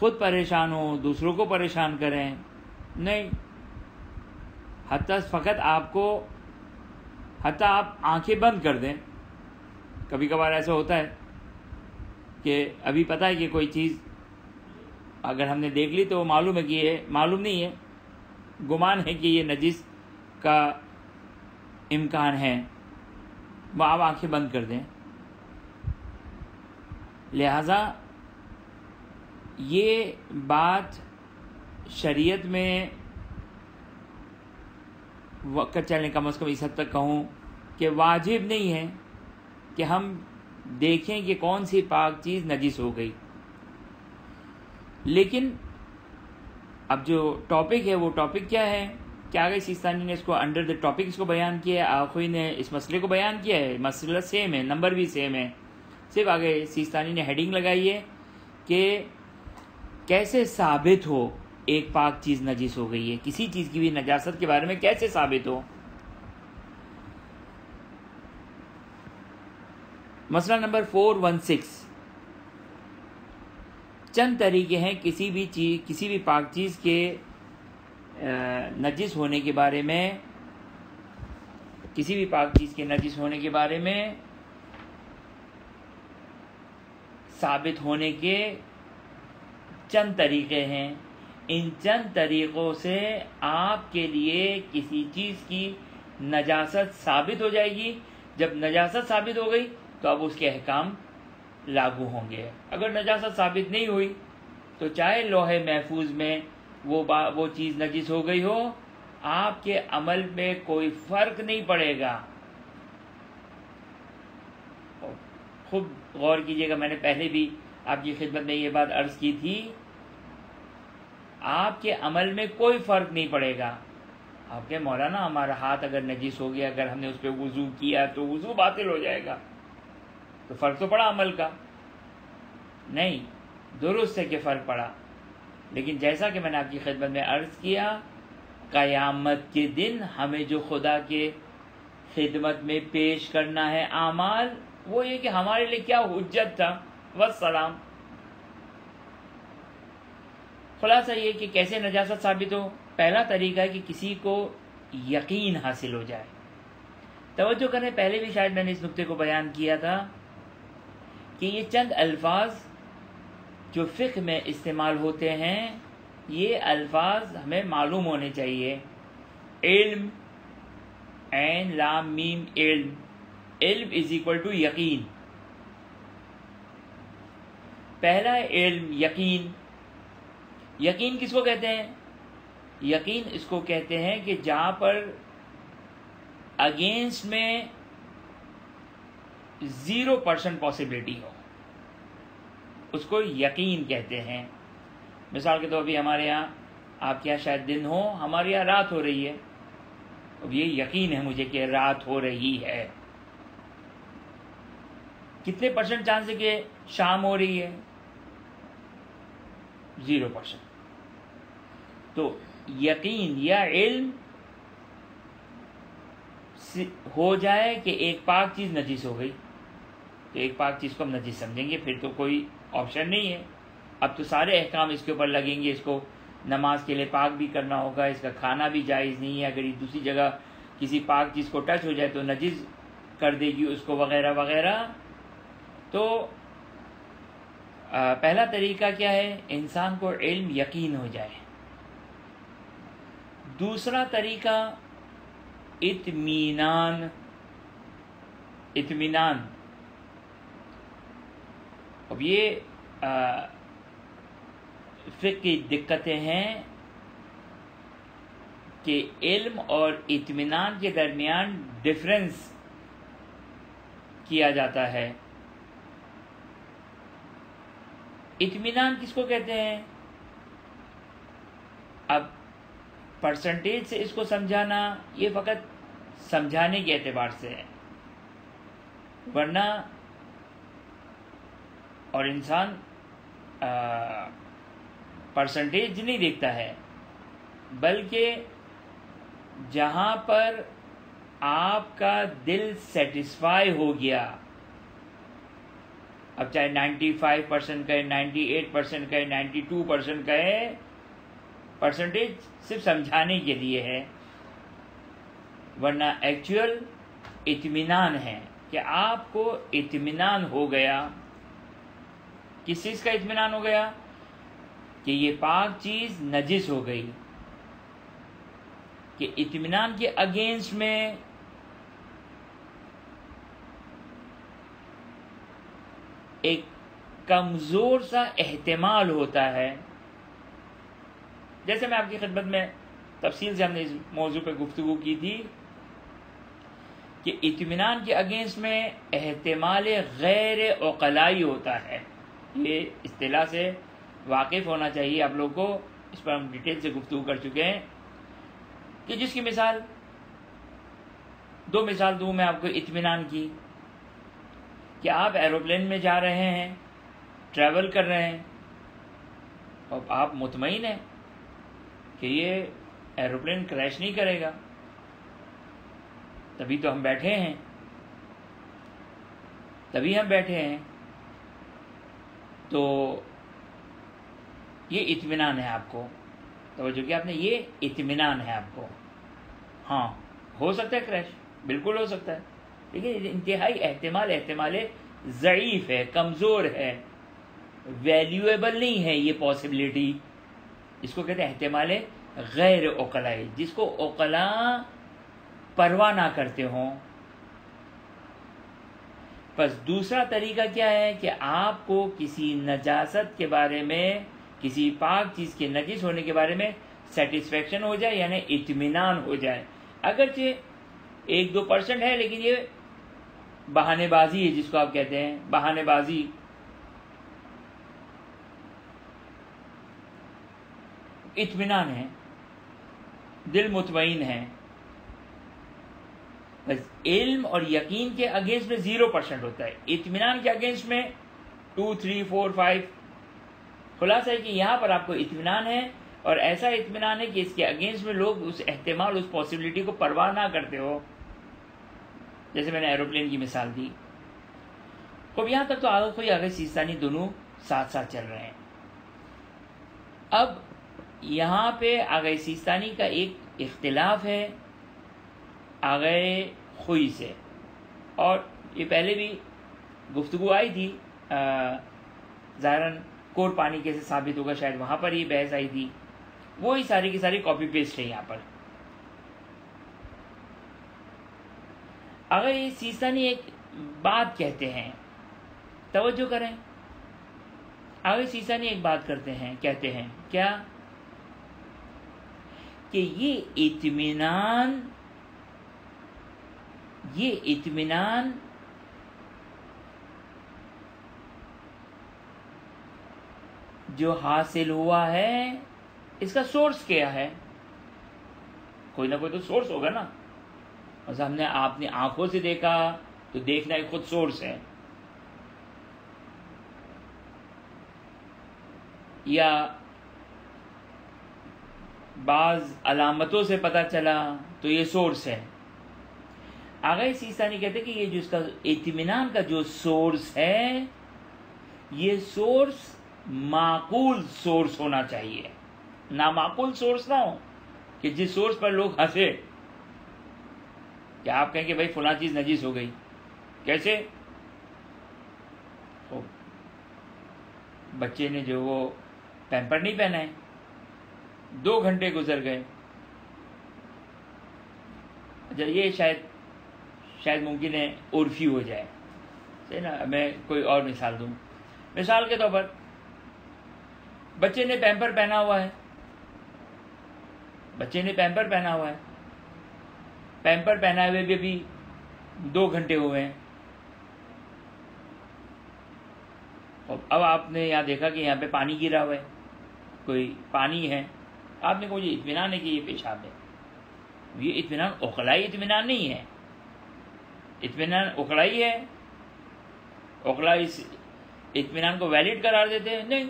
خود پریشان ہوں، دوسروں کو پریشان کریں، نہیں. حتیٰ فقط آپ کو، حتیٰ آپ آنکھیں بند کر دیں. کبھی کبھار ایسا ہوتا ہے کہ ابھی پتہ ہے کہ کوئی چیز اگر ہم نے دیکھ لی تو معلوم ہے کہ یہ معلوم نہیں ہے، گمان ہے کہ یہ نجس کا امکان ہے، وہ آپ آنکھیں بند کر دیں. لہٰذا یہ بات شریعت میں وقت چلنے کم از کم اس حد تک کہوں کہ واجب نہیں ہے کہ ہم دیکھیں کہ کون سی پاک چیز نجس ہو گئی. لیکن اب جو ٹاپک ہے وہ ٹاپک کیا ہے کہ آگے سیستانی نے اس کو انڈر دا ٹاپک اس کو بیان کیا ہے، آخوئی نے اس مسئلے کو بیان کیا ہے. مسئلہ سیم ہے، نمبر بھی سیم ہے، صرف آگے سیستانی نے ہیڈنگ لگائی ہے کہ کیسے ثابت ہو ایک پاک چیز نجس ہو گئی ہے، کسی چیز کی بھی نجاست کے بارے میں کیسے ثابت ہو. مسئلہ نمبر 416، چند طریقے ہیں کسی بھی پاک چیز کے نجس ہونے کے بارے میں، کسی بھی پاک چیز کے نجس ہونے کے بارے میں ثابت ہونے کے چند طریقے ہیں. ان چند طریقوں سے آپ کے لیے کسی چیز کی نجاست ثابت ہو جائے گی. جب نجاست ثابت ہو گئی تو اب اس کے احکام لاگو ہوں گے. اگر نجاست ثابت نہیں ہوئی تو چاہے لوح محفوظ میں وہ چیز نجس ہو گئی ہو، آپ کے عمل میں کوئی فرق نہیں پڑے گا. خوب غور کیجئے گا، میں نے پہلے بھی آپ کی خدمت میں یہ بات عرض کی تھی، آپ کے عمل میں کوئی فرق نہیں پڑے گا. آپ کے مولانا ہمارا ہاتھ اگر نجس ہو گیا، اگر ہم نے اس پہ وضو کیا تو وضو باطل ہو جائے گا، تو فرق تو پڑا عمل کا؟ نہیں، درست ہے کہ فرق پڑا. لیکن جیسا کہ میں نے آپ کی خدمت میں عرض کیا، قیامت کے دن ہمیں جو خدا کے خدمت میں پیش کرنا ہے اعمال، وہ یہ کہ ہمارے لیے کیا حجت تھا، والسلام. خلاصہ یہ کہ کیسے نجاست ثابت ہو. پہلا طریقہ ہے کہ کسی کو یقین حاصل ہو جائے. توجہ کریں، پہلے بھی شاید میں نے اس نقطے کو بیان کیا تھا کہ یہ چند الفاظ جو فقہ میں استعمال ہوتے ہیں، یہ الفاظ ہمیں معلوم ہونے چاہیے. علم، عین لام میم علم، علم از اکول ٹو یقین. پہلا ہے علم، یقین. یقین کس کو کہتے ہیں؟ یقین اس کو کہتے ہیں کہ جہاں پر اگینسٹ میں 0% پاسبلٹی ہو، اس کو یقین کہتے ہیں. مثال کے طور پہ ہمارے ہاں، آپ کے یہاں شاید دن ہو، ہمارے یہاں رات ہو رہی ہے. اب یہ یقین ہے مجھے کہ رات ہو رہی ہے. کتنے % چانس ہے کہ شام ہو رہی ہے؟ 0%. تو یقین یا علم ہو جائے کہ ایک پاک چیز نجس ہو گئی، تو ایک پاک چیز کو ہم نجس سمجھیں گے، پھر تو کوئی آپشن نہیں ہے. اب تو سارے احکام اس کے اوپر لگیں گے. اس کو نماز کے لیے پاک بھی کرنا ہوگا، اس کا کھانا بھی جائز نہیں ہے. اگر یہ دوسری جگہ کسی پاک چیز کو ٹچ ہو جائے تو نجس کر دے گی اس کو، وغیرہ وغیرہ. تو پہلا طریقہ کیا ہے؟ انسان کو علم یقین ہو جائے. دوسرا طریقہ اطمینان. اطمینان، اب یہ فقہ کی دقتیں ہیں کہ علم اور اطمینان کے درمیان ڈفرنس کیا جاتا ہے. اطمینان کس کو کہتے ہیں؟ اب پرسنٹیج سے اس کو سمجھانا یہ فقط سمجھانے کے اعتبار سے ہے، ورنہ اور انسان پرسنٹیج نہیں دیکھتا ہے، بلکہ جہاں پر آپ کا دل سیٹسفائی ہو گیا. اب چاہے 95% کہے، 98% کہے، 92% کہے، پرسنٹیج صرف سمجھانے کے لیے ہے، ورنہ ایکچوئل اطمینان ہے کہ آپ کو اطمینان ہو گیا. کس چیز کا اطمینان ہو گیا؟ کہ یہ پاک چیز نجس ہو گئی. کہ اطمینان کے اگینسٹ میں ایک کمزور سا احتمال ہوتا ہے. جیسے میں آپ کی خدمت میں تفصیل سے ہم نے اس موضوع پہ گفتگو کی تھی کہ اطمینان کے اگینسٹ میں احتمال غیر عقلائی ہوتا ہے. یہ اصطلاح سے واقف ہونا چاہیے آپ لوگوں کو، اس پر ہم ڈیٹیل سے گفتگو کر چکے ہیں. کہ جس کی مثال، دو مثال دوں میں آپ کو اطمینان کی، کہ آپ ایروپلین میں جا رہے ہیں، ٹریول کر رہے ہیں، اور آپ مطمئن ہیں کہ یہ ایروپلین کریش نہیں کرے گا، تبھی تو ہم بیٹھے ہیں، تو یہ اطمینان ہے آپ کو. توجہ کیا آپ نے، یہ اطمینان ہے آپ کو. ہاں ہو سکتا ہے کریش، بالکل ہو سکتا ہے، لیکن انتہائی احتمال ضعیف ہے، کمزور ہے، ویلیویبل نہیں ہے یہ پاسبلٹی. اس کو کہتے ہیں احتمال غیر عقلائی، جس کو عقلاء پرواہ نہ کرتے ہوں. پس دوسرا طریقہ کیا ہے کہ آپ کو کسی نجاست کے بارے میں، کسی پاک چیز کے نجس ہونے کے بارے میں سیٹسفیکشن ہو جائے، یعنی اطمینان ہو جائے. اگرچہ 1-2% ہے، لیکن یہ بہانے بازی ہے، جس کو آپ کہتے ہیں بہانے بازی. اطمینان ہے، دل مطمئن ہے. بس علم اور یقین کے اگینسٹ میں 0% ہوتا ہے، اطمینان کے اگینسٹ میں 2, 3, 4, 5. خلاصہ ہے کہ یہاں پر آپ کو اطمینان ہے، اور ایسا اطمینان ہے کہ اس کے اگینسٹ میں لوگ اس احتمال، اس پاسبلٹی کو پرواہ نہ کرتے ہو. جیسے میں نے ایروپلین کی مثال دی. خوب یہاں تک تو آگے سیستانی دونوں ساتھ ساتھ چل رہے ہیں. اب یہاں پہ آگے سیستانی کا ایک اختلاف ہے آگے خوئی سے، اور یہ پہلے بھی گفتگو آئی تھی، ظاہراً کور پانی کیسے ثابت ہوگا، شاید وہاں پر یہ بحث آئی تھی. وہی ساری کی ساری کاپی پیسٹ ہے یہاں پر. اگر یہ سیستانی ایک بات کہتے ہیں، توجہ کریں، اگر سیستانی ایک بات کہتے ہیں کیا؟ کہ یہ اطمینان جو حاصل ہوا ہے، اس کا سورس کیا ہے؟ کوئی نہ کوئی تو سورس ہوگا نا. اور ہم نے آپ نے آنکھوں سے دیکھا تو دیکھنا ایک خود سورس ہے، یا بعض علامتوں سے پتہ چلا تو یہ سورس ہے. آگاہی سیستانی کہتے ہیں کہ یہ جو اس کا اطمینان کا جو سورس ہے، یہ سورس معقول سورس ہونا چاہیے، نامعقول سورس نہ ہو کہ جس سورس پر لوگ ہنسے. کہ آپ کہیں کہ بھائی فلاں چیز نجس ہو گئی، کیسے؟ بچے نے جو وہ پیمپر نہیں پہنا ہے، 2 گھنٹے گزر گئے. اچھا یہ شاید ممکن ہے عرفی ہو جائے، صحیح نا. میں کوئی اور مثال دوں. مثال کے طور پر بچے نے پیمپر پہنا ہوا ہے، پیمپر پہنا ہوئے بھی ابھی 2 گھنٹے ہوئے ہیں. اب آپ نے یہاں دیکھا کہ یہاں پہ پانی گرا ہوا ہے، کوئی پانی ہے. آپ نے کہا یہ اطمینان ہے کہ یہ پیشاب ہے. یہ اطمینان عقلائی اطمینان نہیں ہے. اطمینان عقلائی ہے، عقلاء اس اطمینان کو ویلڈ قرار دیتے ہیں؟ نہیں.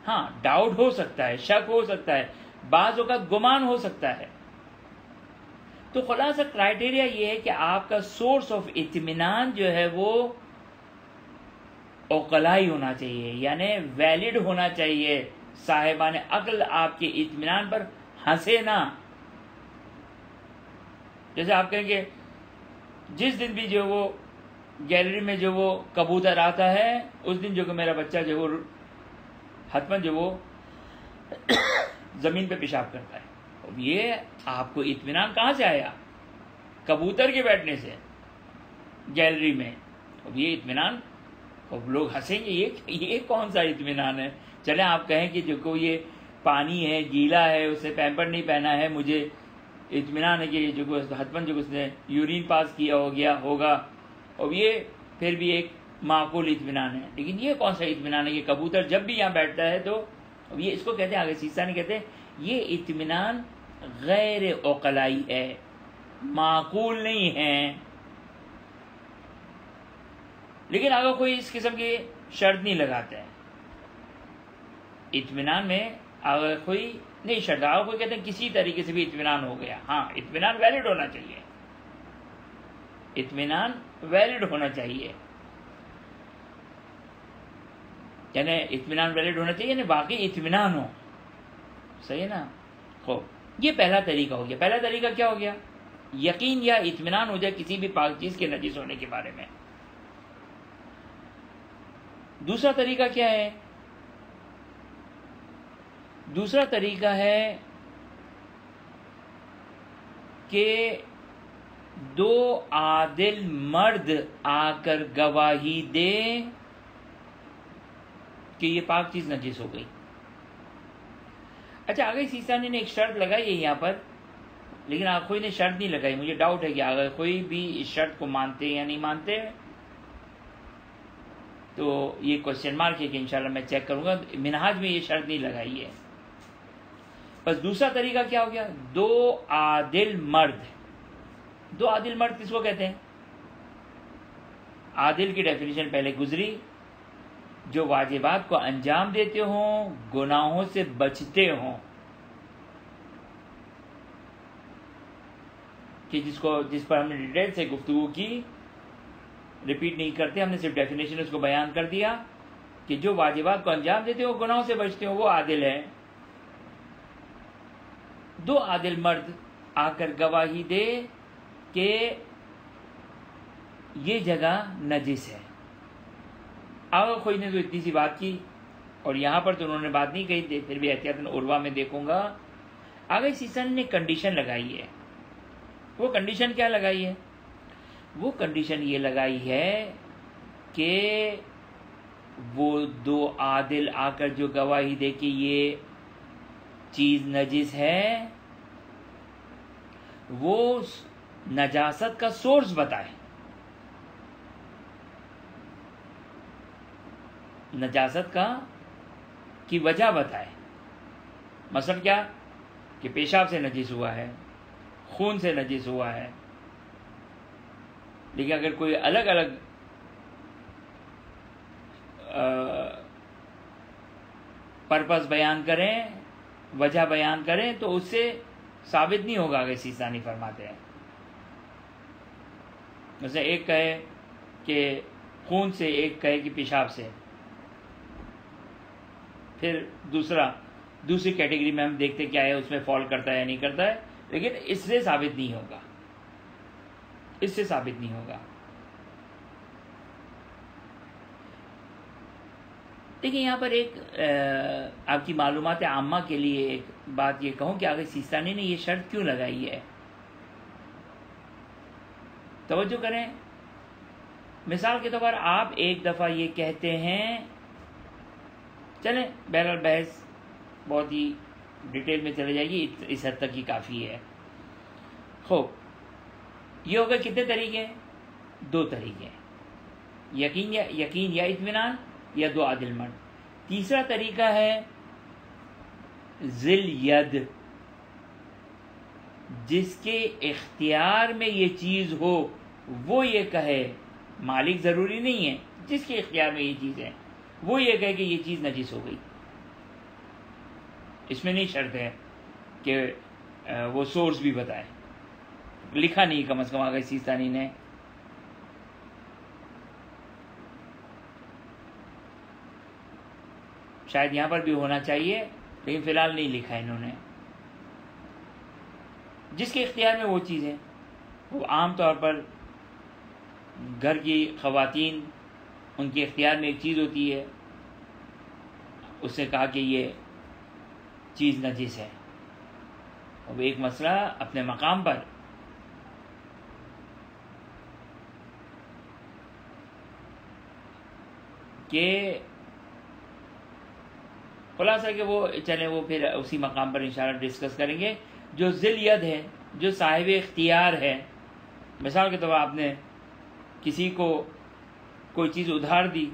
ہاں ڈاؤٹ ہو سکتا ہے، شک ہو سکتا ہے، بعض اوقات گمان ہو سکتا ہے. تو خلاصہ کرائٹیریا یہ ہے کہ آپ کا سورس آف اطمینان جو ہے وہ عقلائی ہونا چاہیے، یعنی ویلڈ ہونا چاہیے، صاحبان عقل آپ کے اطمینان پر ہنسے نہ۔ جیسے آپ کہیں گے جس دن بھی جو وہ گیلری میں جو وہ کبوتر آتا ہے اس دن جو کہ میرا بچہ جو وہ حتماً جو وہ زمین پہ پیشاب کرتا ہے، اب یہ آپ کو اطمینان کہاں سے آیا؟ کبوتر کے بیٹھنے سے گیلری میں۔ اب یہ اطمینان، اب لوگ ہنسیں گے یہ کون سا اطمینان ہے؟ چلیں آپ کہیں کہ جو کو یہ پانی ہے گیلا ہے، اسے پیمپر نہیں پہنا ہے، مجھے اطمینان ہے کہ جو حتماً جو اس نے یورین پاس کیا ہوگا، اب یہ پھر بھی ایک معقول اطمینان ہے۔ لیکن یہ کون سا اطمینان ہے کہ کبوتر جب بھی یہاں بیٹھتا ہے تو اب یہ اس کو کہتے ہیں، آگے سیستانی کہتے ہیں یہ اطمینان غیر عقلائی ہے، معقول نہیں ہے۔ لیکن اگر کوئی اس قسم کی شرط نہیں لگاتا ہے اطمینان میں، اگر کوئی نہیں شرط، اگر کوئی کہتے ہیں کسی طریقے سے بھی اطمینان ہو گیا، ہاں اطمینان ویلڈ ہونا چاہیے، اطمینان ویلڈ ہونا چاہیے، یعنی اطمینان ویلڈ ہونا چاہیے، یعنی باقی اطمینان ہو، صحیح ہے نا؟ خوب، یہ پہلا طریقہ ہو گیا۔ پہلا طریقہ کیا ہو گیا؟ یقین یا اطمینان ہو جائے کسی بھی پاک چیز کے نجس ہونے کے بارے میں۔ دوسرا طریقہ کیا ہے؟ دوسرا طریقہ ہے کہ دو عادل مرد آ کر گواہی دے کہ یہ پاک چیز نجس ہو گئی۔ اچھا، آگے سیستانی نے ایک شرط لگائی ہے یہاں پر، لیکن آخوئی نے شرط نہیں لگائی۔ مجھے ڈاؤٹ ہے کہ اگر کوئی بھی اس شرط کو مانتے یا نہیں مانتے، تو یہ کوشچن مارک ہے کہ انشاءاللہ میں چیک کروں گا۔ منہاج میں یہ شرط نہیں لگائی ہے۔ بس دوسرا طریقہ کیا ہو گیا؟ دو عادل مرد۔ دو عادل مرد کس کو کہتے ہیں؟ عادل کی ڈیفینیشن پہلے گزری، جو واجبات کو انجام دیتے ہوں، گناہوں سے بچتے ہوں، کہ جس پر ہم نے ڈیٹیل سے گفتگو کی، ریپیٹ نہیں کرتے، ہم نے صرف ڈیفینیشن اس کو بیان کر دیا کہ جو واجبات کو انجام دیتے ہوں، گناہوں سے بچتے ہوں، وہ عادل ہے۔ دو عادل مرد آ کر گواہی دے کہ یہ جگہ نجس ہے۔ اگر کوئی نے تو اتنی سی بات کی، اور یہاں پر تو انہوں نے بات نہیں کہی تھی، پھر بھی احتیاطاً عروا میں دیکھوں گا۔ آگے سیسن نے کنڈیشن لگائی ہے۔ وہ کنڈیشن کیا لگائی ہے؟ وہ کنڈیشن یہ لگائی ہے کہ وہ دو عادل آ کر جو گواہی دے کہ یہ چیز نجس ہے، وہ نجاست کا سورس بتائے، نجاست کی وجہ بتائے۔ مثلا کیا کہ پیشاب سے نجس ہوا ہے، خون سے نجس ہوا ہے۔ لیکن اگر کوئی الگ الگ پرپس بیان کریں، وجہ بیان کریں، تو اس سے ثابت نہیں ہوگا کہ سیستانی فرماتے ہیں۔ جیسے ایک کہے کہ خون سے، ایک کہے کہ پیشاب سے، پھر دوسری کیٹیگری میں ہم دیکھتے کیا ہے، اس میں فال کرتا ہے یا نہیں کرتا ہے، لیکن اس سے ثابت نہیں ہوگا، اس سے ثابت نہیں ہوگا۔ دیکھیں یہاں پر ایک آپ کی معلومات عامہ کے لیے ایک بات یہ کہوں کہ آگے سیستانی نے یہ شرط کیوں لگائی ہے، توجہ کریں۔ مثال کے طور پر آپ ایک دفعہ یہ کہتے ہیں، چلیں بہرحال بحث بہت ہی ڈیٹیل میں چلے جائے گی، اس حد تک ہی کافی ہے۔ خوب، یہ ہو گئے کتنے طریقے؟ دو طریقے، یقین یا اطمینان، یا دو عادل مرد۔ تیسرا طریقہ ہے ذل ید، جس کے اختیار میں یہ چیز ہو وہ یہ کہے، مالک ضروری نہیں ہے، جس کے اختیار میں یہ چیز ہے وہ یہ کہے کہ یہ چیز نجس ہو گئی۔ اس میں نہیں شرط ہے کہ وہ سورس بھی بتائے، لکھا نہیں کم از کم آگے سیستانی نے۔ شاید یہاں پر بھی ہونا چاہیے لیکن فی الحال نہیں لکھا انہوں نے. جس کے اختیار میں وہ چیزیں، وہ عام طور پر گھر کی خواتین، ان کے اختیار میں ایک چیز ہوتی ہے، اس نے کہا کہ یہ چیز نجس ہے، اور ایک مسئلہ اپنے مقام پر کہ خلاصہ کہ وہ چلیں وہ پھر اسی مقام پر انشاءاللہ ڈسکس کریں گے. جو ذل ید ہے، جو صاحب اختیار ہے، مثال کے طور پر آپ نے کسی کو کوئی چیز ادھار دی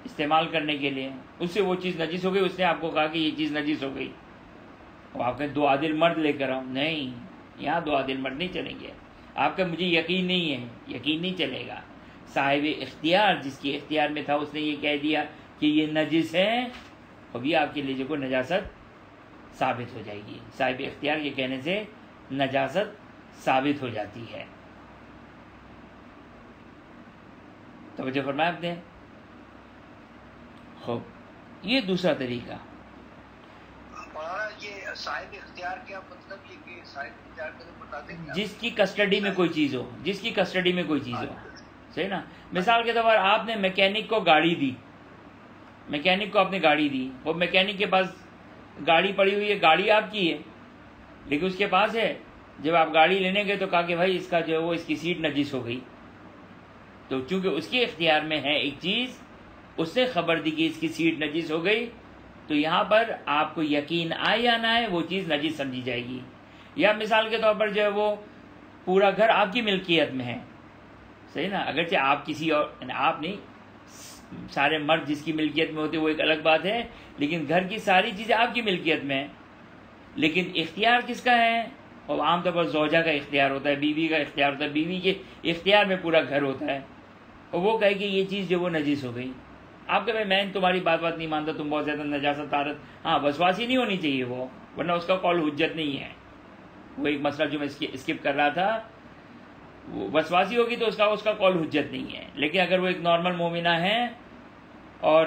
استعمال کرنے کے لیے، اس سے وہ چیز نجس ہو گئی، اس نے آپ کو کہا کہ یہ چیز نجس ہو گئی، اور آپ کہیں 2 عادل مرد لے کر آؤ. نہیں، یہاں 2 عادل مرد نہیں چلیں گے. آپ کا مجھے یقین نہیں ہے، یقین نہیں چلے گا. صاحب اختیار جس کے اختیار میں تھا اس نے یہ کہہ دیا کہ یہ نجس ہے، ابھی آپ کے لیے جو کوئی نجاست ثابت ہو جائے گی. صاحب اختیار کے کہنے سے نجاست ثابت ہو جاتی ہے. توجہ فرمائے آپ نے. خوب، یہ دوسرا طریقہ. یہ صاحب اختیار کیا مطلب یہ کہ صاحب اختیار کو بتا دیں جس کی کسٹڈی میں کوئی چیز ہو، جس کی کسٹڈی میں کوئی چیز ہو. صحیح نا. مثال کے طور پر آپ نے میکینک کو گاڑی دی، میکینک کو آپ نے گاڑی دی، وہ میکینک کے پاس گاڑی پڑی ہوئی ہے، گاڑی آپ کی ہے لیکن اس کے پاس ہے. جب آپ گاڑی لینے گئے تو کہا کہ بھائی اس کا جو ہے وہ اس کی سیٹ نجس ہو گئی. تو چونکہ اس کے اختیار میں ہے ایک چیز، اس نے خبر دی کہ اس کی سیٹ نجس ہو گئی، تو یہاں پر آپ کو یقین آئے یا نہ آئے وہ چیز نجس سمجھی جائے گی. یا مثال کے طور پر جو ہے وہ پورا گھر آپ کی ملکیت میں ہے. صحیح نا. اگرچہ آپ کسی اور، آپ نہیں، سارے مرد جس کی ملکیت میں ہوتے وہ ایک الگ بات ہے، لیکن گھر کی ساری چیزیں آپ کی ملکیت میں ہیں، لیکن اختیار کس کا ہے؟ اور عام طور پر زوجہ کا اختیار ہوتا ہے، بیوی کا اختیار ہوتا ہے، بیوی کے اختیار میں پورا گھر ہوتا ہے. اور وہ کہے کہ یہ چیز جو وہ نجس ہو گئی. آپ کہ میں تمہاری بات نہیں مانتا، تم بہت زیادہ نجاست طہارت. ہاں، وسواسی نہیں ہونی چاہیے وہ، ورنہ اس کا قول حجت نہیں ہے. وہ ایک مسئلہ جو میں اسکپ کر رہا تھا، وسواسی ہوگی تو اس کا قول حجت نہیں ہے. لیکن اگر وہ ایک نارمل مومنہ ہے اور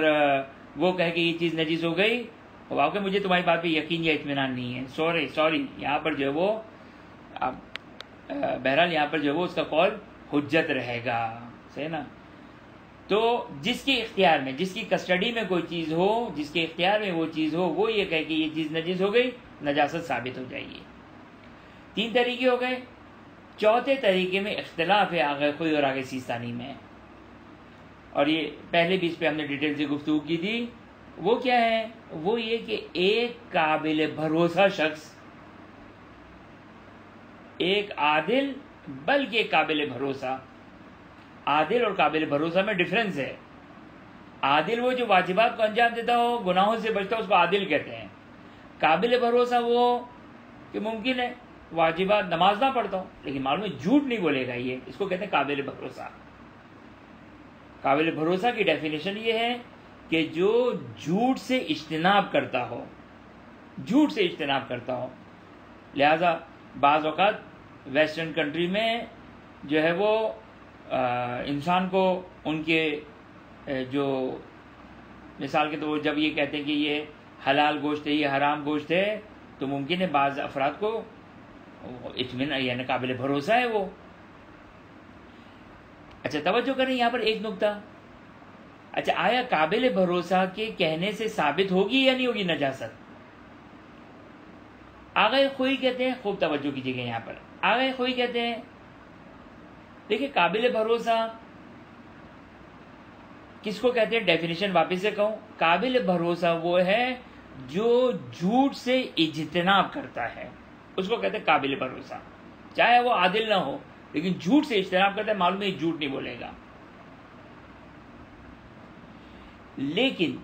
وہ کہے کہ یہ چیز نجس ہو گئی، اور واقعی مجھے تمہاری بات پہ یقین یا اطمینان نہیں ہے، سوری یہاں پر جو ہے وہ بہرحال یہاں پر جو ہے وہ اس کا قول حجت رہے گا. صحیح نا. تو جس کے اختیار میں، جس کی کسٹڈی میں کوئی چیز ہو، جس کے اختیار میں وہ چیز ہو، وہ یہ کہے کہ یہ چیز نجس ہو گئی، نجاست ثابت ہو جائے گی. 3 طریقے ہو گئے. چوتھے طریقے میں اختلاف ہے آغا خوئی اور آغا سیستانی میں، اور یہ پہلے بھی اس پہ ہم نے ڈیٹیل سے گفتگو کی تھی. وہ کیا ہے؟ وہ یہ کہ ایک قابل بھروسہ شخص، ایک عادل بلکہ قابل بھروسہ. عادل اور قابل بھروسہ میں ڈفرنس ہے. عادل وہ جو واجبات کو انجام دیتا ہو، گناہوں سے بچتا ہو، اس کو عادل کہتے ہیں. قابل بھروسہ وہ کہ ممکن ہے واجبات نماز نہ پڑھتا ہوں لیکن معلوم ہے جھوٹ نہیں بولے گا، یہ اس کو کہتے ہیں قابل بھروسہ. قابل بھروسہ کی ڈیفینیشن یہ ہے کہ جو جھوٹ سے اجتناب کرتا ہو، جھوٹ سے اجتناب کرتا ہو. لہذا بعض اوقات ویسٹرن کنٹری میں جو ہے وہ انسان کو ان کے جو مثال کے طور جب یہ کہتے ہیں کہ یہ حلال گوشت ہے، یہ حرام گوشت ہے، تو ممکن ہے بعض افراد کو اطمینان یعنی قابل بھروسہ ہے وہ. اچھا توجہ کریں یہاں پر ایک نکتہ. اچھا آیا قابل بھروسہ کے کہنے سے ثابت ہوگی یا نہیں ہوگی نجاست؟ آغا خوئی کہتے ہیں، خوب توجہ کیجیے گا یہاں پر. آغا خوئی کہتے ہیں، دیکھیں قابل بھروسہ کس کو کہتے ہیں؟ ڈیفینیشن واپس سے کہوں، قابل بھروسہ وہ ہے جو جھوٹ سے اجتناب کرتا ہے، اس کو کہتے ہیں قابل بھروسہ. چاہے وہ عادل نہ ہو لیکن جھوٹ سے اجتناب کرتا ہے، معلوم ہے جھوٹ نہیں بولے گا. لیکن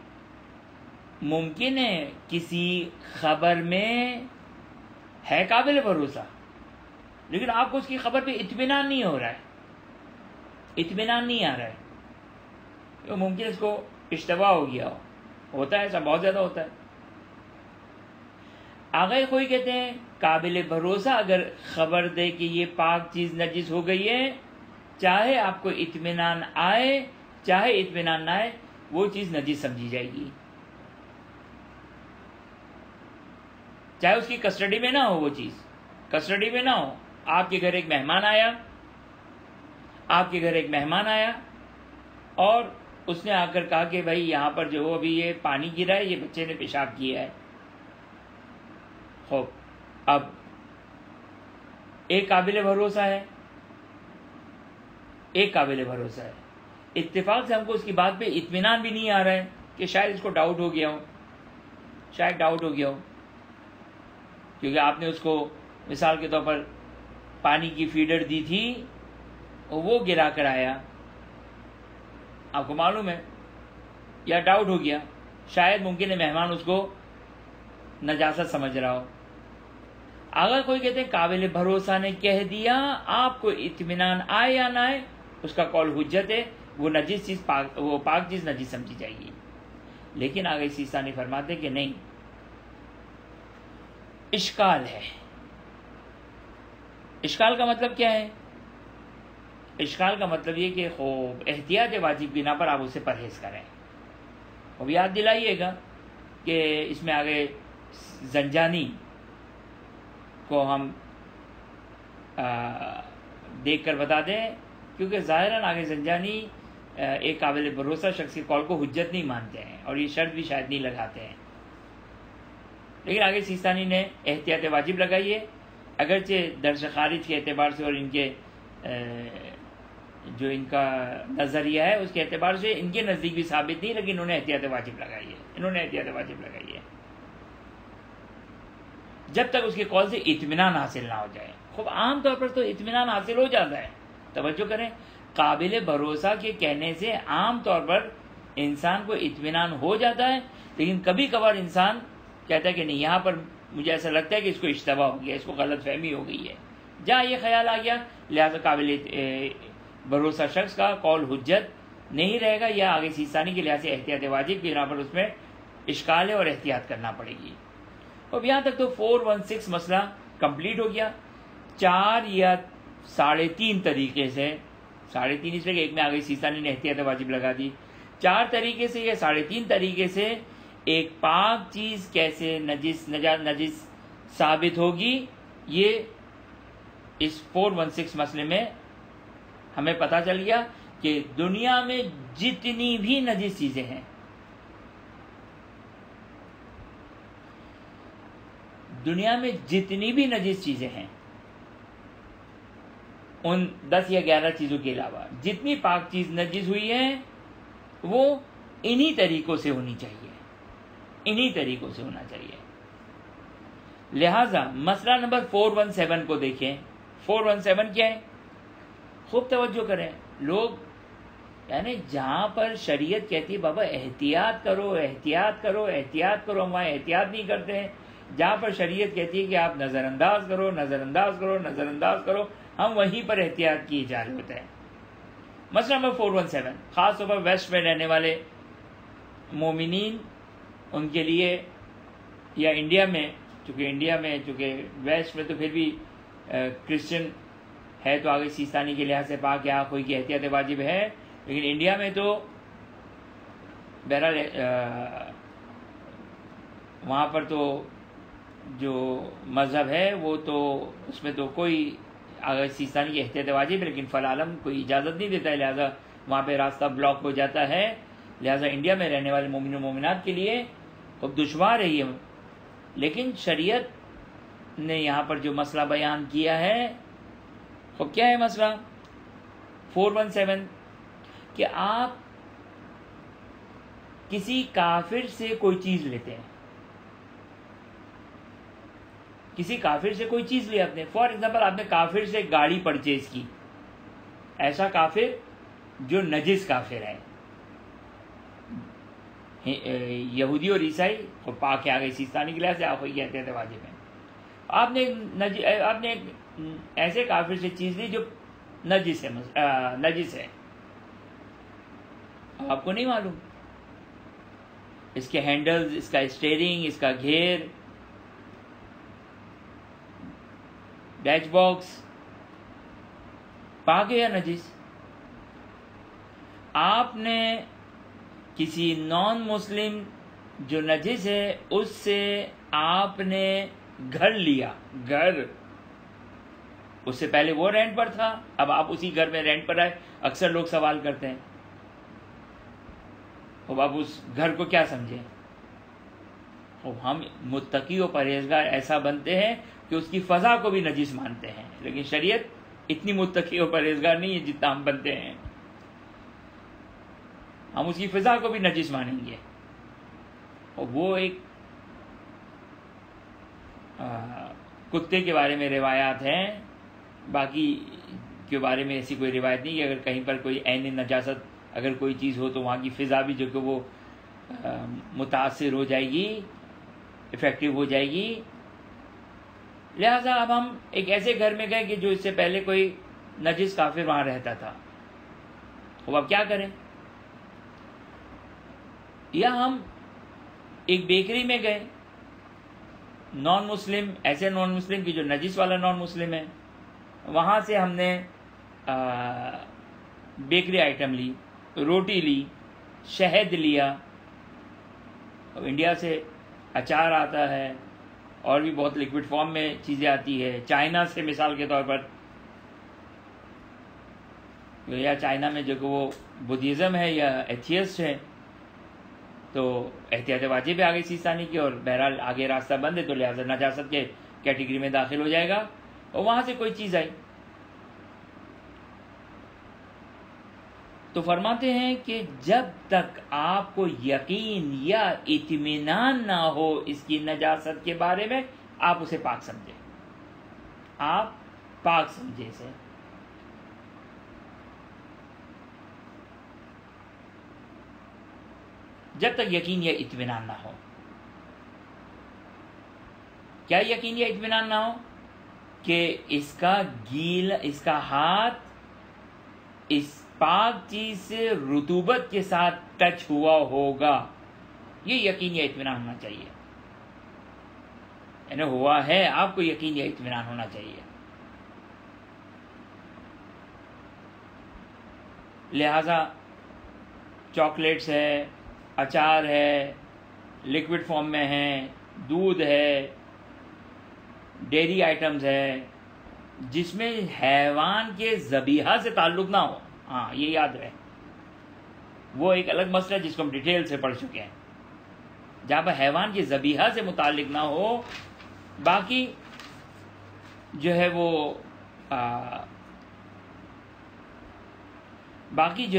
ممکن ہے کسی خبر میں ہے قابل بھروسہ لیکن آپ کو اس کی خبر پہ اطمینان نہیں ہو رہا ہے، اطمینان نہیں آ رہا ہے، تو ممکن اس کو اشتباہ ہو گیا ہوتا ہے، ایسا بہت زیادہ ہوتا ہے. آغا خوئی کہتے ہیں قابل بھروسہ اگر خبر دے کہ یہ پاک چیز نجس ہو گئی ہے، چاہے آپ کو اطمینان آئے چاہے اطمینان نہ آئے، وہ چیز نجس سمجھی جائے گی. چاہے اس کی کسٹڈی میں نہ ہو، وہ چیز کسٹڈی میں نہ ہو. آپ کے گھر ایک مہمان آیا اور اس نے آ کر کہا کہ بھائی یہاں پر جو ہو ابھی یہ پانی گرا ہے، یہ بچے نے پیشاب کیا ہے. خوب اب ایک قابل بھروسہ ہے، اتفاق سے ہم کو اس کی بات پہ اطمینان بھی نہیں آ رہا ہے کہ شاید اس کو ڈاؤٹ ہو گیا ہو، کیونکہ آپ نے اس کو مثال کے طور پر پانی کی فیڈر دی تھی اور وہ گرا کر آیا، آپ کو معلوم ہے، یا ڈاؤٹ ہو گیا، شاید ممکن ہے مہمان اس کو نجاست سمجھ رہا ہو. اگر کوئی کہتے ہیں قابل بھروسہ نے کہہ دیا، آپ کو اطمینان آئے یا نہ آئے، اس کا قول حجت ہے، وہ پاک چیز نجس سمجھی جائے گی. لیکن آگے سیستانی فرماتے کہ نہیں، اشکال ہے. اشکال کا مطلب کیا ہے؟ اشکال کا مطلب یہ کہ خوب احتیاط واجب بنا پر آپ اسے پرہیز کریں. اب یاد دلائیے گا کہ اس میں آگے زنجانی کو ہم دیکھ کر بتا دیں، کیونکہ ظاہراً آگے زنجانی ایک قابل بھروسہ شخص کے قول کو حجت نہیں مانتے ہیں اور یہ شرط بھی شاید نہیں لگاتے ہیں. لیکن آگے سیستانی نے احتیاط واجب لگائی ہے، اگرچہ درس خارج کے اعتبار سے اور ان کے جو ان کا نظریہ ہے اس کے اعتبار سے ان کے نزدیک بھی ثابت نہیں، لیکن انہوں نے احتیاط واجب لگائی ہے جب تک اس کے قول سے اطمینان حاصل نہ ہو جائے. خوب عام طور پر تو اطمینان حاصل ہو جاتا ہے. توجہ کریں، قابل بھروسہ کے کہنے سے عام طور پر انسان کو اطمینان ہو جاتا ہے، لیکن کبھی کبھار انسان کہتا ہے کہ نہیں، یہاں پر مجھے ایسا لگتا ہے کہ اس کو اشتباہ ہو گیا، اس کو غلط فہمی ہو گئی ہے، جہاں یہ خیال آ گیا، لہذا قابل بھروسہ شخص کا قول حجت نہیں رہے گا، یا آگے سیستانی کے لحاظ سے احتیاط واجب کی بنا پر اس میں اشکال ہے اور احتیاط کرنا پڑے گی. اب یہاں تک تو 416 مسئلہ کمپلیٹ ہو گیا. 4 یا 3.5 طریقے سے، 3.5 اس لیے ایک میں آگے سیستانی نے احتیاط واجب لگا دی، 4 طریقے سے یا 3.5 طریقے سے ایک پاک چیز کیسے نجس ثابت ہوگی، یہ اس 416 مسئلے میں ہمیں پتہ چل گیا کہ دنیا میں جتنی بھی نجس چیزیں ہیں، ان 10 یا 11 چیزوں کے علاوہ جتنی پاک چیز نجس ہوئی ہے وہ انہی طریقوں سے ہونی چاہیے، لہذا مسئلہ نمبر 417 کو دیکھیں. 417 کیا ہے؟ خوب توجہ کریں. لوگ یعنی جہاں پر شریعت کہتی ہے بابا احتیاط کرو، ہم وہاں احتیاط نہیں کرتے ہیں. جہاں پر شریعت کہتی ہے کہ آپ نظر انداز کرو، ہم وہیں پر احتیاط کی جا رہے ہوتے ہیں. مسئلہ نمبر 417 خاص طور پر ویسٹ میں رہنے والے مومنین، ان کے لیے، یا انڈیا میں چونکہ ویسٹ میں تو پھر بھی کرسچن ہے تو آگے سیستانی کے لحاظ سے پاک یا کوئی کی احتیاط واجب ہے، لیکن انڈیا میں تو بہرحال وہاں پر تو جو مذہب ہے وہ تو اس میں تو کوئی اگر سیستانی کی احتیاط واجب ہے، لیکن فی العالم کوئی اجازت نہیں دیتا ہے، لہٰذا وہاں پہ راستہ بلاک ہو جاتا ہے. لہٰذا انڈیا میں رہنے والے مومن و مومنات کے لیے اب دشوار ہے یہ. لیکن شریعت نے یہاں پر جو مسئلہ بیان کیا ہے، تو کیا ہے مسئلہ 417 کہ آپ کسی کافر سے کوئی چیز لیتے ہیں، آپ نے فار ایگزامپل آپ نے کافر سے گاڑی پرچیز کی، ایسا کافر جو نجس کافر ہے، یہودی اور عیسائی اور پاک ہے آگے سیستانی کے لحاظ سے آپ یہ احتیاط واجب ہے. آپ نے ایسے کافر سے چیز لی جو نجس ہے، آپ کو نہیں معلوم اس کے ہینڈلز، اس کا اسٹیئرنگ، اس کا گھیر، ڈیش باکس پاک ہے یا نجس. آپ نے کسی نان مسلم جو نجس ہے اس سے آپ نے گھر لیا، گھر، اس سے پہلے وہ رینٹ پر تھا، اب آپ اسی گھر میں رینٹ پر آئے. اکثر لوگ سوال کرتے ہیں اب آپ اس گھر کو کیا سمجھیں؟ ہم متقی و پرہیزگار ایسا بنتے ہیں کہ اس کی فضا کو بھی نجس مانتے ہیں، لیکن شریعت اتنی متقی و پرہیزگار نہیں ہے جتنا ہم بنتے ہیں. ہم اس کی فضا کو بھی نجس مانیں گے. اور وہ ایک کتے کے بارے میں روایات ہیں، باقی کے بارے میں ایسی کوئی روایت نہیں کہ اگر کہیں پر کوئی عین نجاست اگر کوئی چیز ہو تو وہاں کی فضا بھی جو کہ وہ متاثر ہو جائے گی، افیکٹو ہو جائے گی. لہٰذا اب ہم ایک ایسے گھر میں گئے کہ جو اس سے پہلے کوئی نجس کافر وہاں رہتا تھا، اب آپ کیا کریں؟ یا ہم ایک بیکری میں گئے، نان مسلم، ایسے نان مسلم کی جو نجس والا نان مسلم ہے، وہاں سے ہم نے بیکری آئٹم لی، روٹی لی، شہد لیا. اب انڈیا سے اچار آتا ہے اور بھی بہت لیکوڈ فارم میں چیزیں آتی ہے. چائنا سے مثال کے طور پر، یا چائنا میں جو کہ وہ بدھزم ہے یا ایتھیسٹ ہے، تو احتیاط واجب ہے آگے سیستانی کی، اور بہرحال آگے راستہ بند ہے تو لہٰذا نجاست کے کیٹیگری میں داخل ہو جائے گا. اور وہاں سے کوئی چیز آئی تو فرماتے ہیں کہ جب تک آپ کو یقین یا اطمینان نہ ہو اس کی نجاست کے بارے میں، آپ اسے پاک سمجھیں، آپ پاک سمجھیں اسے. جب تک یقین یا اطمینان نہ ہو. کیا یقین یا اطمینان نہ ہو؟ کہ اس کا ہاتھ اس پاک چیز سے رطوبت کے ساتھ ٹچ ہوا ہوگا. یہ یقین یا اطمینان ہونا چاہیے، یعنی ہوا ہے، آپ کو یقین یا اطمینان ہونا چاہیے. لہذا چاکلیٹس ہے، اچار ہے، لیکوڈ فارم میں ہے، دودھ ہے، ڈیری آئٹمز ہے، جس میں حیوان کے ذبیحہ سے تعلق نہ ہو. ہاں یہ یاد رہے، وہ ایک الگ مسئلہ جس کو ہم ڈیٹیل سے پڑھ چکے ہیں. جہاں پر حیوان کے ذبیحہ سے متعلق نہ ہو، باقی جو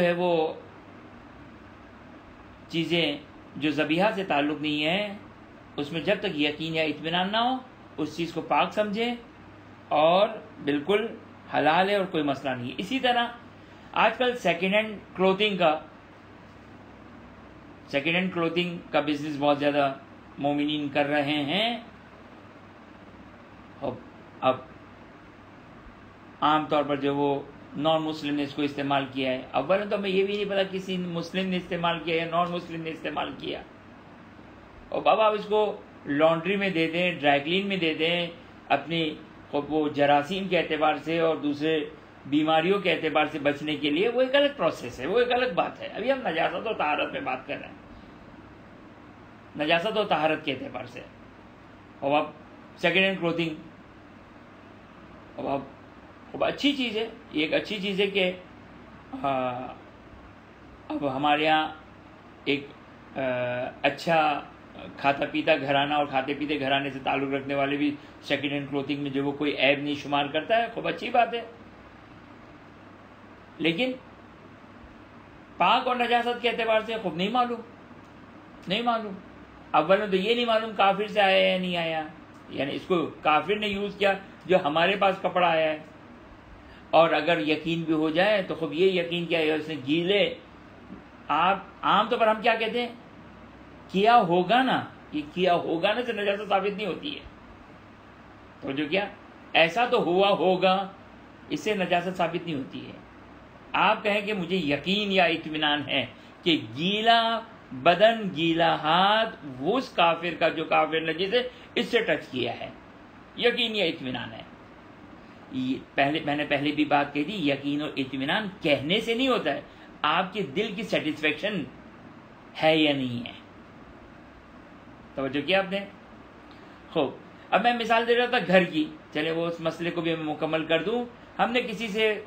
ہے وہ چیزیں جو ذبیحہ سے تعلق نہیں ہیں، اس میں جب تک یقین یا اطمینان نہ ہو اس چیز کو پاک سمجھیں اور بالکل حلال ہے اور کوئی مسئلہ نہیں ہے. اسی طرح آج کل سیکنڈ ہینڈ کلوتھنگ کا بزنس بہت زیادہ مومنین کر رہے ہیں. اب عام طور پر جو وہ نان مسلم نے اس کو استعمال کیا ہے. اولا تو ہمیں یہ بھی نہیں پتا کسی مسلم نے استعمال کیا یا نان مسلم نے استعمال کیا. اور بابا آپ اس کو لانڈری میں دے دیں، ڈرائی کلین میں دے دیں، اپنی وہ جراثیم کے اعتبار سے اور دوسرے بیماریوں کے اعتبار سے بچنے کے لیے، وہ ایک الگ پروسیس ہے، وہ ایک الگ بات ہے. ابھی ہم نجاست اور طہارت میں بات کر رہے ہیں، نجاست اور طہارت کے اعتبار سے. اور اب سیکنڈ ہینڈ کلوتھنگ اب اچھی چیز ہے، یہ ایک اچھی چیز ہے کہ اب ہمارے یہاں ایک اچھا کھاتا پیتا گھرانہ اور کھاتے پیتے گھرانے سے تعلق رکھنے والے بھی سیکنڈ ہینڈ کلوتھنگ میں جو وہ کوئی عیب نہیں شمار کرتا ہے، خوب اچھی بات ہے. لیکن پاک اور نجاست کے اعتبار سے خوب نہیں معلوم. اولا تو یہ نہیں معلوم کافر سے آیا یا نہیں آیا، یعنی اس کو کافر نے یوز کیا جو ہمارے پاس کپڑا آیا ہے. اور اگر یقین بھی ہو جائے تو خوب یہ یقین کیا ہے اس نے گیلے، آپ عام طور پر ہم کیا کہتے ہیں، کیا ہوگا نا، یہ کیا ہوگا نا سے نجاست ثابت نہیں ہوتی ہے. تو جو کیا ایسا تو ہوا ہوگا، اس سے نجاست ثابت نہیں ہوتی ہے. آپ کہیں کہ مجھے یقین یا اطمینان ہے کہ گیلا بدن، گیلا ہاتھ اس کافر کا جو کافر نجس ہے اس سے ٹچ کیا ہے، یقین یا اطمینان ہے. میں نے پہلے بھی بات کہی تھی، یقین اور اطمینان کہنے سے نہیں ہوتا ہے، آپ کے دل کی سیٹسفیکشن ہے یا نہیں ہے. توجہ کیا آپ نے؟ خوب. اب میں مثال دے رہا تھا گھر کی، چلے وہ اس مسئلے کو بھی میں مکمل کر دوں. ہم نے کسی سے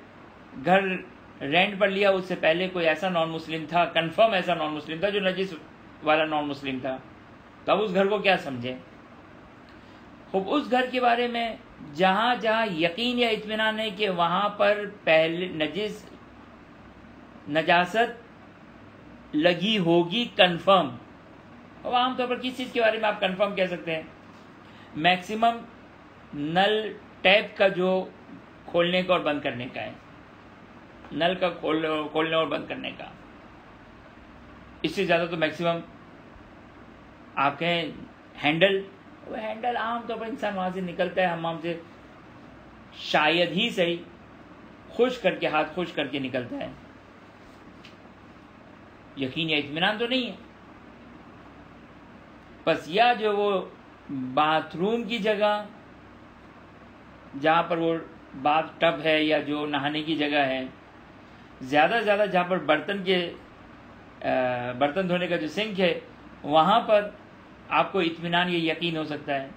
گھر رینٹ پر لیا، اس سے پہلے کوئی ایسا نان مسلم تھا، کنفرم ایسا نان مسلم تھا جو نجس والا نان مسلم تھا، تو اب اس گھر کو کیا سمجھے؟ خوب اس گھر کے بارے میں جہاں جہاں یقین یا اطمینان ہے کہ وہاں پر پہلے نجاست لگی ہوگی کنفرم. اب عام طور پر کس چیز کے بارے میں آپ کنفرم کہہ سکتے ہیں؟ میکسیمم نل ٹیپ کا جو کھولنے کا اور بند کرنے کا ہے، نل کا کھولنے اور بند کرنے کا. اس سے زیادہ تو میکسیمم آپ کہیں ہینڈل، وہ ہینڈل عام طور پر انسان وہاں سے نکلتا ہے حمام سے شاید ہی صحیح خشک کر کے، ہاتھ خشک کر کے نکلتا ہے. یقین یا اطمینان تو نہیں ہے. بس یا جو وہ باتھ روم کی جگہ جہاں پر وہ باتھ ٹب ہے یا جو نہانے کی جگہ ہے، زیادہ سے زیادہ جہاں پر برتن دھونے کا جو سنک ہے وہاں پر آپ کو اطمینان یا یقین ہو سکتا ہے.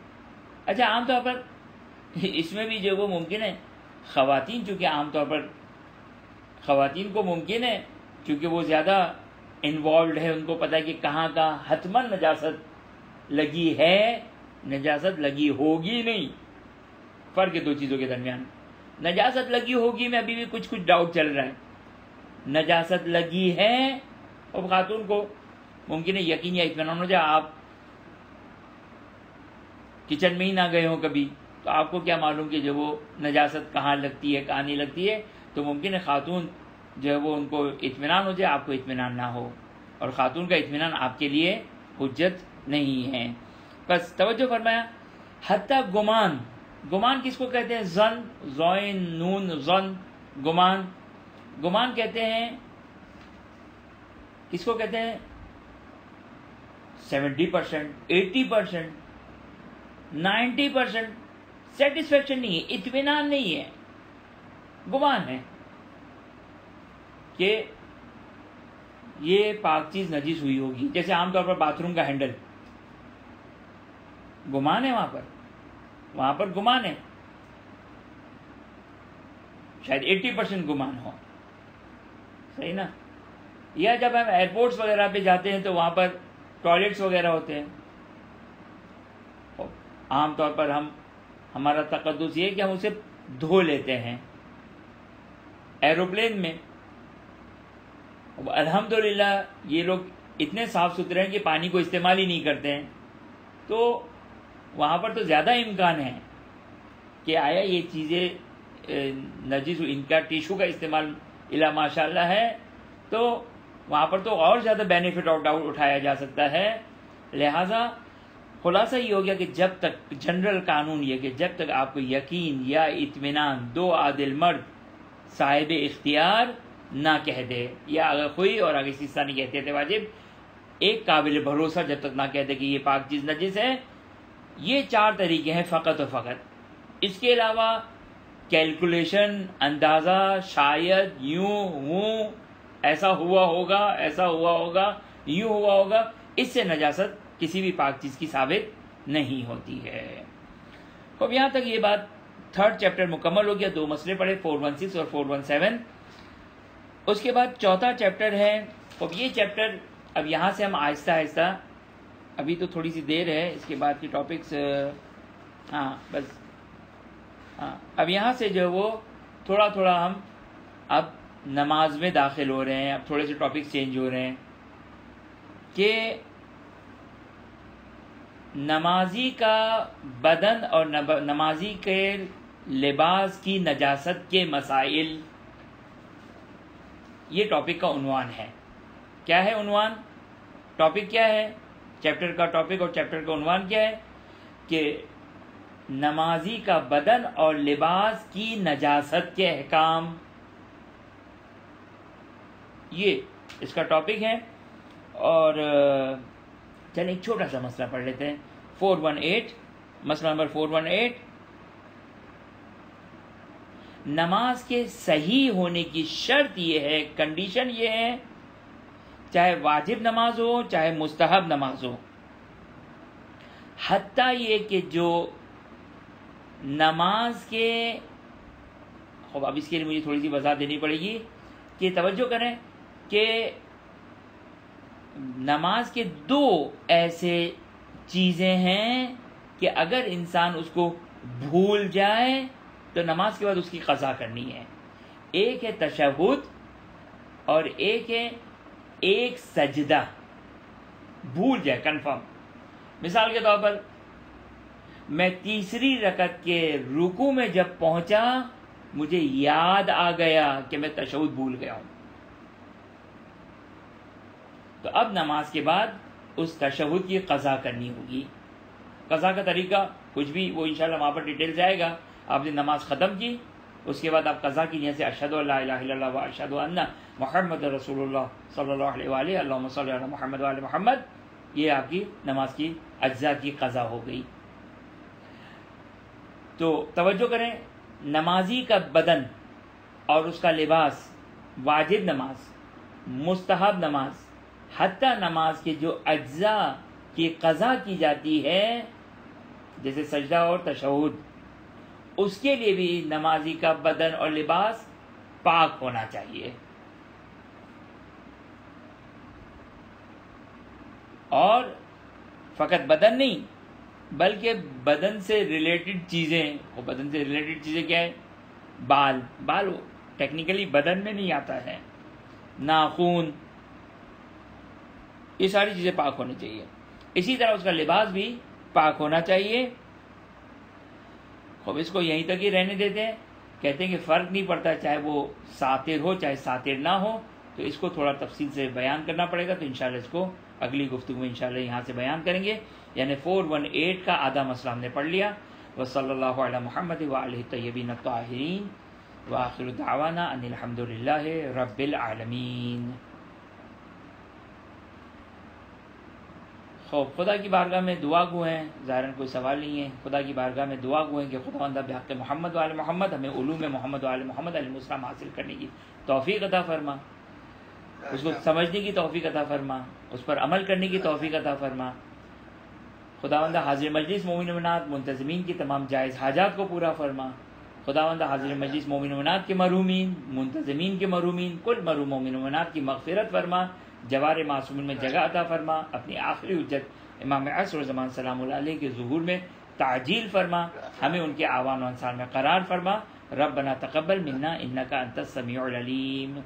اچھا عام طور پر اس میں بھی جو وہ ممکن ہے، خواتین چونکہ عام طور پر خواتین کو ممکن ہے چونکہ وہ زیادہ انوالوڈ ہے، ان کو پتہ ہے کہ کہاں کہاں حتماً نجاست لگی ہے، نجاست لگی ہوگی نہیں. فرق ہے دو چیزوں کے درمیان. نجاست لگی ہوگی میں ابھی بھی کچھ ڈاؤٹ چل رہا ہے. نجاست لگی ہے اور خاتون کو ممکن ہے یقین یا اطمینان ہو جائے. آپ کچن میں ہی نہ گئے ہوں کبھی، تو آپ کو کیا معلوم کہ جو وہ نجاست کہاں لگتی ہے کہاں نہیں لگتی ہے. تو ممکن ہے خاتون جو ہے وہ ان کو اطمینان ہو جائے، آپ کو اطمینان نہ ہو، اور خاتون کا اطمینان آپ کے لیے حجت نہیں ہے. بس توجہ فرمایا. حتیٰ گمان، گمان کس کو کہتے ہیں؟ ظن، زوئن نون ظن، گمان. گمان کہتے ہیں کس کو کہتے ہیں؟ 70%، 80%، 90% سیٹسفیکشن نہیں ہے، اطمینان نہیں ہے، گمان ہے کہ یہ پاک چیز نجس ہوئی ہوگی. جیسے عام طور پر باتھ روم کا ہینڈل، گمان ہے وہاں پر گمان ہے، شاید 80% گمان ہو. صحیح نا؟ یا جب ہم ایئرپورٹس وغیرہ پہ جاتے ہیں تو وہاں پر ٹوائلٹس وغیرہ ہوتے ہیں. عام طور پر ہمارا تقدس یہ ہے کہ ہم اسے دھو لیتے ہیں. ایروپلین میں الحمدللہ یہ لوگ اتنے صاف ستھرے ہیں کہ پانی کو استعمال ہی نہیں کرتے ہیں، تو وہاں پر تو زیادہ امکان ہے کہ آیا یہ چیزیں نجس، ان کا ٹیشو کا استعمال الا ماشاء اللہ ہے، تو وہاں پر تو اور زیادہ بینیفٹ اٹھایا جا سکتا ہے. لہٰذا خلاصہ یہ ہو گیا کہ جب تک جنرل قانون یہ کہ جب تک آپ کو یقین یا اطمینان دو عادل مرد صاحب اختیار نہ کہہ دے، یا اگر کوئی اور اگر حصہ نہیں کہتے تھے واجب، ایک قابل بھروسہ جب تک نہ کہتے کہ یہ پاک چیز نجس ہے. یہ 4 طریقے ہیں فقط و فقط. اس کے علاوہ کیلکولیشن، اندازہ، شاید، یوں ایسا ہوا ہوگا، یوں ہوا ہوگا، اس سے نجاست کسی بھی پاک چیز کی ثابت نہیں ہوتی ہے. اب یہاں تک یہ بات 3rd چیپٹر مکمل ہو گیا. 2 مسئلے پڑھے، 416 اور 417. اس کے بعد 4تھا چیپٹر ہے. اب یہ چیپٹر اب یہاں سے ہم آہستہ آہستہ، ابھی تو تھوڑی سی دیر ہے، اس کے بعد کی ٹاپکس اب یہاں سے جو وہ تھوڑا تھوڑا ہم اب نماز میں داخل ہو رہے ہیں. اب تھوڑے سے ٹاپکس چینج ہو رہے ہیں کہ نمازی کا بدن اور نمازی کے لباس کی نجاست کے مسائل، یہ ٹاپک کا عنوان ہے. کیا ہے عنوان؟ ٹاپک کیا ہے؟ چیپٹر کا ٹاپک اور چیپٹر کا عنوان کیا ہے؟ کہ نمازی کا بدن اور لباس کی نجاست کے احکام، یہ اس کا ٹاپک ہے. اور چلیں ایک چھوٹا سا مسئلہ پڑھ لیتے ہیں. 418، مسئلہ نمبر 418. نماز کے صحیح ہونے کی شرط یہ ہے، کنڈیشن یہ ہے، چاہے واجب نماز ہو چاہے مستحب نماز ہو، حتیٰ یہ کہ جو نماز کے اب اس کے لیے مجھے تھوڑی سی وضاحت دینی پڑے گی کہ توجہ کریں کہ نماز کے دو ایسے چیزیں ہیں کہ اگر انسان اس کو بھول جائے تو نماز کے بعد اس کی قضا کرنی ہے. ایک ہے تشہد اور ایک ہے ایک سجدہ. بھول جائے کنفرم. مثال کے طور پر میں تیسری رکعت کے رکوع میں جب پہنچا مجھے یاد آ گیا کہ میں تشہد بھول گیا ہوں، تو اب نماز کے بعد اس تشہد کی قضا کرنی ہوگی. قضا کا طریقہ کچھ بھی وہ انشاءاللہ وہاں پر ڈیٹیل سے آئے گا. آپ نے نماز ختم کی، اس کے بعد آپ قضا کی جیسے اشہد ان لا الہ الا اللہ و اشہد ان محمد رسول اللہ صلی اللہ علیہ وآلہ اللہم صلی علی محمد وآل محمد. یہ آپ کی نماز کی اجزاء کی قضا ہو گئی. تو توجہ کریں، نمازی کا بدن اور اس کا لباس، واجب نماز، مستحب نماز، حتیٰ نماز کے جو اجزاء کی قضا کی جاتی ہے جیسے سجدہ اور تشہد، اس کے لیے بھی نمازی کا بدن اور لباس پاک ہونا چاہیے. اور فقط بدن نہیں بلکہ بدن سے ریلیٹڈ چیزیں. وہ بدن سے ریلیٹڈ چیزیں کیا ہے؟ بال ٹیکنیکلی بدن میں نہیں آتا ہے. ناخون، یہ ساری چیزیں پاک ہونی چاہیے. اسی طرح اس کا لباس بھی پاک ہونا چاہیے. خوب اس کو یہیں تک ہی رہنے دیتے ہیں. کہتے ہیں کہ فرق نہیں پڑتا چاہے وہ ساتر ہو چاہے ساتر نہ ہو. تو اس کو تھوڑا تفصیل سے بیان کرنا پڑے گا، تو انشاءاللہ اس کو اگلی گفتگو میں انشاءاللہ یہاں سے بیان کریں گے. یعنی 418 کا آدھا مسئلہ ہم نے پڑھ لیا. وصلی اللہ علی محمد وآلہ الطیبین الطاہرین وآخر دعوانا ان الحمد للہ رب العالمین. خوب خدا کی بارگاہ میں دعا گو ہیں، ظاہراً کوئی سوال نہیں ہے. خدا کی بارگاہ میں دعا گو ہیں کہ خداوند بحق محمد وآل محمد ہمیں علوم محمد وآل محمد علیہ السلام حاصل کرنے کی توفیق عطا فرما، اس کو سمجھنے کی توفیق عطا فرما، اس پر عمل کرنے کی توفیق عطا فرما. خداوند حاضر مجلس مومن مومنات منتظمین کی تمام جائز حاجات کو پورا فرما. خداوند حاضر مجلس مومن مومنات کے محرومین، منتظمین کے محرومین، کل محروم مومن مومنات کی مغفرت فرما. جوار معصومین میں جگہ عطا فرما. اپنی آخری حجت امام عصر و زمان سلام اللہ علیہ کے ظہور میں تعجیل فرما. ہمیں ان کے اعوان و انصار میں قرار فرما. ربنا تقبل منا انک انت السمیع العلیم.